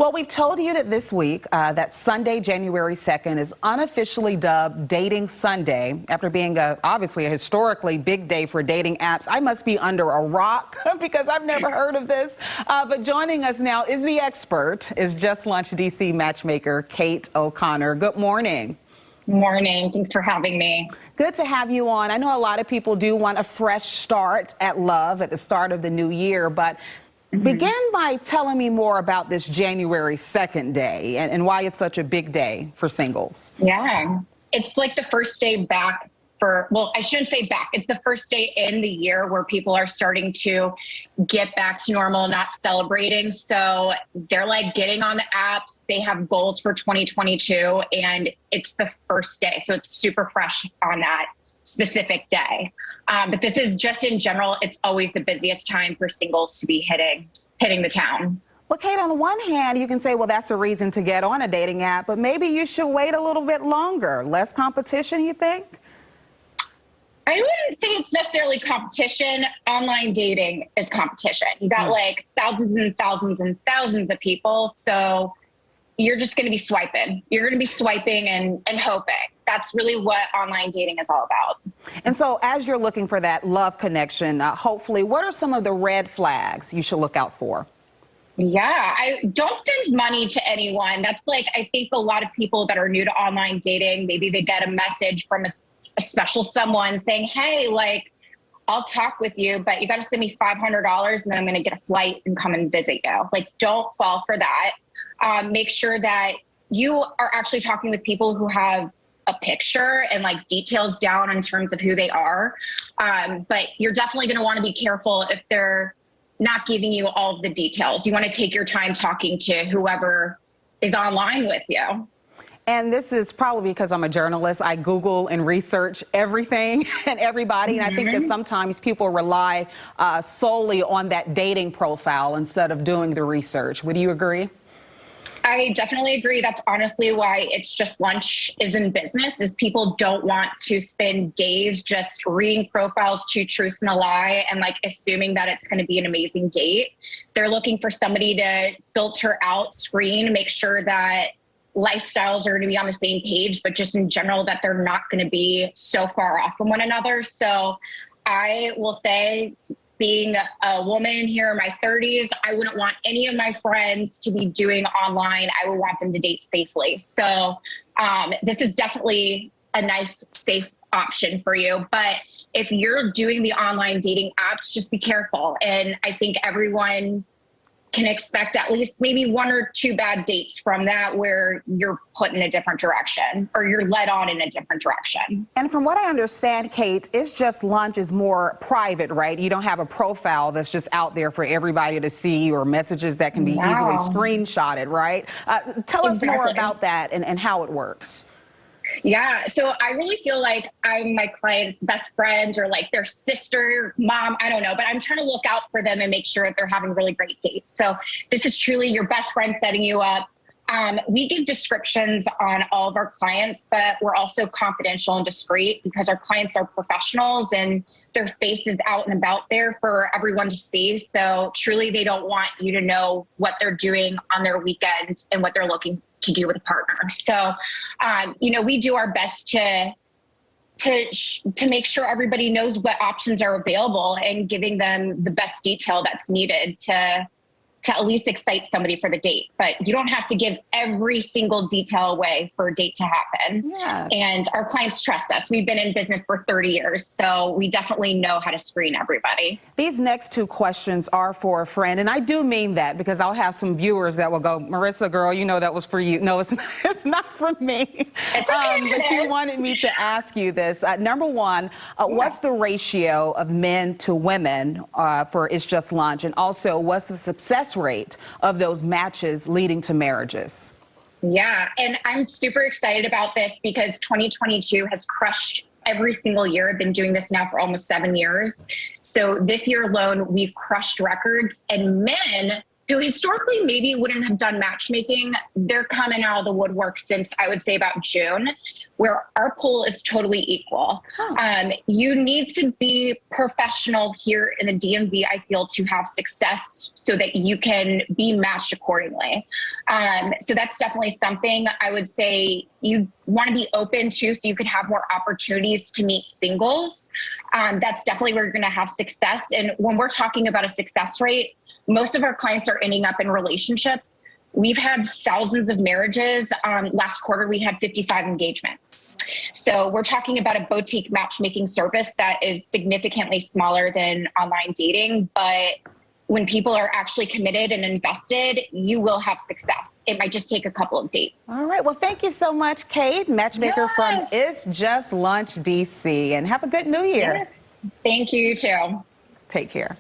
Well, we've told you that this week, that Sunday, January 2nd, is unofficially dubbed Dating Sunday after being obviously a historically big day for dating apps. I must be under a rock because I've never heard of this. But joining us now is the expert, is Just Lunch DC matchmaker Kate O'Connor. Good morning. Morning. Thanks for having me. Good to have you on. I know a lot of people do want a fresh start at love at the start of the new year, but begin by telling me more about this January 2nd day and why it's such a big day for singles. Yeah, it's like the first day back for, well, I shouldn't say back. It's the first day in the year where people are starting to get back to normal, not celebrating. So they're like getting on the apps. They have goals for 2022 and it's the first day. So it's super fresh on that specific day. But this is just in general, it's always the busiest time for singles to be hitting the town. Well, Kate, on the one hand, you can say, well, that's a reason to get on a dating app, but maybe you should wait a little bit longer. Less competition, you think? I wouldn't say it's necessarily competition. Online dating is competition. You got like thousands and thousands and thousands of people. So you're just going to be swiping. You're going to be swiping and hoping. That's really what online dating is all about. And so as you're looking for that love connection, hopefully, what are some of the red flags you should look out for? Yeah, I don't send money to anyone. That's like, I think a lot of people that are new to online dating, maybe they get a message from a special someone saying, hey, like, I'll talk with you, but you got to send me $500 and then I'm going to get a flight and come and visit you. Like, don't fall for that. Make sure that you are actually talking with people who have a picture and like details down in terms of who they are. But you're definitely going to want to be careful if they're not giving you all of the details. You want to take your time talking to whoever is online with you. And this is probably because I'm a journalist. I Google and research everything and everybody. And I think that sometimes people rely solely on that dating profile instead of doing the research. Would you agree? I definitely agree. That's honestly why It's Just Lunch is in business, is people don't want to spend days just reading profiles, two truths and a lie, and like assuming that it's going to be an amazing date. They're looking for somebody to filter out, screen, make sure that lifestyles are going to be on the same page, but just in general that they're not going to be so far off from one another. So I will say, being a woman here in my 30s, I wouldn't want any of my friends to be doing online. I would want them to date safely. So this is definitely a nice, safe option for you. But if you're doing the online dating apps, just be careful. And I think everyone can expect at least maybe one or two bad dates from that where you're put in a different direction or you're led on in a different direction. And from what I understand, Kate, It's Just Lunch is more private, right? You don't have a profile that's just out there for everybody to see or messages that can be easily screenshotted, right? Tell us more about that and how it works. Yeah, so I really feel like I'm my client's best friend or like their sister, mom, I don't know, but I'm trying to look out for them and make sure that they're having really great dates. So this is truly your best friend setting you up. We give descriptions on all of our clients, but we're also confidential and discreet because our clients are professionals and their face is out and about there for everyone to see. So truly, they don't want you to know what they're doing on their weekend and what they're looking to do with a partner. So, we do our best to make sure everybody knows what options are available and giving them the best detail that's needed to at least excite somebody for the date. But you don't have to give every single detail away for a date to happen. Yeah. And our clients trust us. We've been in business for 30 years, so we definitely know how to screen everybody. These next two questions are for a friend, and I do mean that because I'll have some viewers that will go, Marissa, girl, you know that was for you. No, it's not for me. It's okay, but she wanted me to ask you this. Number one, what's the ratio of men to women for It's Just Lunch? And also, what's the success rate of those matches leading to marriages? Yeah, and I'm super excited about this because 2022 has crushed every single year. I've been doing this now for almost 7 years. So this year alone, we've crushed records, and men who historically maybe wouldn't have done matchmaking, they're coming out of the woodwork since I would say about June, where our pool is totally equal. You need to be professional here in the DMV, I feel, to have success so that you can be matched accordingly. So that's definitely something I would say you want to be open to, so you could have more opportunities to meet singles. That's definitely where you're going to have success. And when we're talking about a success rate, most of our clients are ending up in relationships. We've had thousands of marriages. Last quarter, we had 55 engagements. So we're talking about a boutique matchmaking service that is significantly smaller than online dating. But when people are actually committed and invested, you will have success. It might just take a couple of dates. All right. Well, thank you so much, Kate, matchmaker from It's Just Lunch, DC. And have a good New Year. Yes. Thank you, too. Take care.